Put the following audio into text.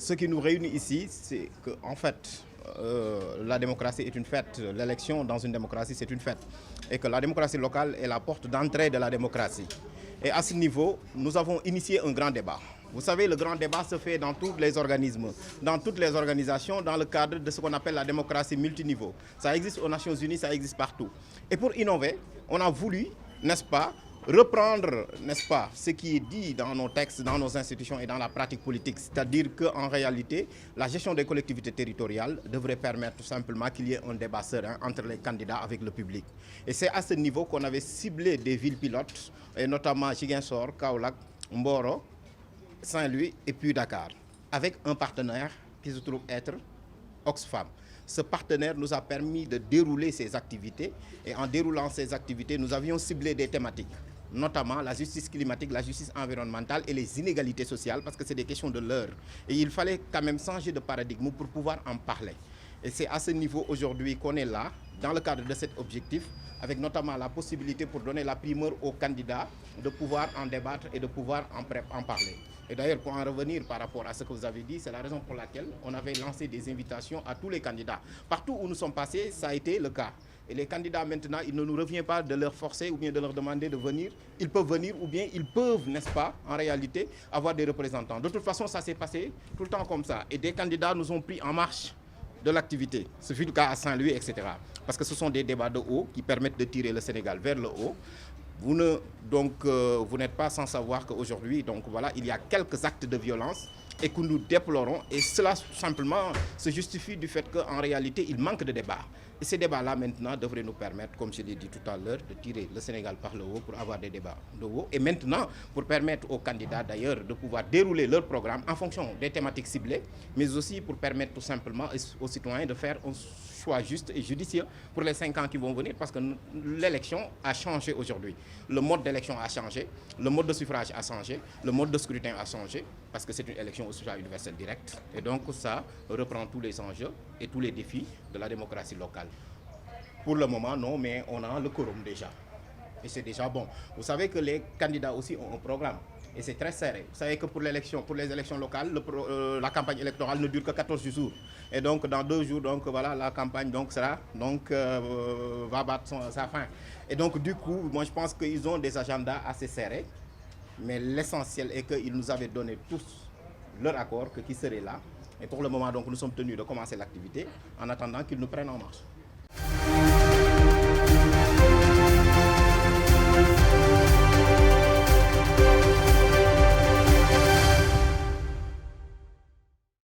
Ce qui nous réunit ici, c'est qu'en fait, la démocratie est une fête. L'élection dans une démocratie, c'est une fête. Et que la démocratie locale est la porte d'entrée de la démocratie. Et à ce niveau, nous avons initié un grand débat. Vous savez, le grand débat se fait dans tous les organismes, dans toutes les organisations, dans le cadre de ce qu'on appelle la démocratie multiniveau. Ça existe aux Nations Unies, ça existe partout. Et pour innover, on a voulu, n'est-ce pas, reprendre, n'est-ce pas, ce qui est dit dans nos textes, dans nos institutions et dans la pratique politique. C'est-à-dire qu'en réalité, la gestion des collectivités territoriales devrait permettre tout simplement qu'il y ait un débat serein entre les candidats avec le public. Et c'est à ce niveau qu'on avait ciblé des villes pilotes, et notamment Ziguinchor, Kaolack, Mboro, Saint-Louis et puis Dakar, avec un partenaire qui se trouve être Oxfam. Ce partenaire nous a permis de dérouler ces activités et en déroulant ces activités, nous avions ciblé des thématiques, notamment la justice climatique, la justice environnementale et les inégalités sociales parce que c'est des questions de l'heure. Et il fallait quand même changer de paradigme pour pouvoir en parler. Et c'est à ce niveau aujourd'hui qu'on est là, dans le cadre de cet objectif, avec notamment la possibilité pour donner la primeur aux candidats de pouvoir en débattre et de pouvoir en parler. Et d'ailleurs, pour en revenir par rapport à ce que vous avez dit, c'est la raison pour laquelle on avait lancé des invitations à tous les candidats. Partout où nous sommes passés, ça a été le cas. Et les candidats maintenant, il ne nous revient pas de leur forcer ou bien de leur demander de venir. Ils peuvent venir ou bien ils peuvent, n'est-ce pas, en réalité, avoir des représentants. De toute façon, ça s'est passé tout le temps comme ça. Et des candidats nous ont pris en marche de l'activité. Ce fut le cas à Saint-Louis, etc. Parce que ce sont des débats de haut qui permettent de tirer le Sénégal vers le haut. Vous n'êtes pas sans savoir qu'aujourd'hui, voilà, il y a quelques actes de violence et que nous déplorons. Et cela simplement se justifie du fait qu'en réalité, il manque de débats. Et ces débats-là, maintenant, devraient nous permettre, comme je l'ai dit tout à l'heure, de tirer le Sénégal par le haut pour avoir des débats de haut. Et maintenant, pour permettre aux candidats, d'ailleurs, de pouvoir dérouler leur programme en fonction des thématiques ciblées, mais aussi pour permettre tout simplement aux citoyens de faire un choix juste et judicieux pour les 5 ans qui vont venir, parce que l'élection a changé aujourd'hui. Le mode d'élection a changé, le mode de suffrage a changé, le mode de scrutin a changé, parce que c'est une élection au suffrage universel direct. Et donc ça reprend tous les enjeux et tous les défis de la démocratie locale. Pour le moment, non, mais on a le quorum déjà. Et c'est déjà bon. Vous savez que les candidats aussi ont un programme. Et c'est très serré. Vous savez que pour les élections locales, la campagne électorale ne dure que 14 jours. Et donc, dans 2 jours, voilà, la campagne va battre sa fin. Et donc, du coup, moi, je pense qu'ils ont des agendas assez serrés. Mais l'essentiel est qu'ils nous avaient donné tous leur accord, qui serait là. Et pour le moment, nous sommes tenus de commencer l'activité en attendant qu'ils nous prennent en marche.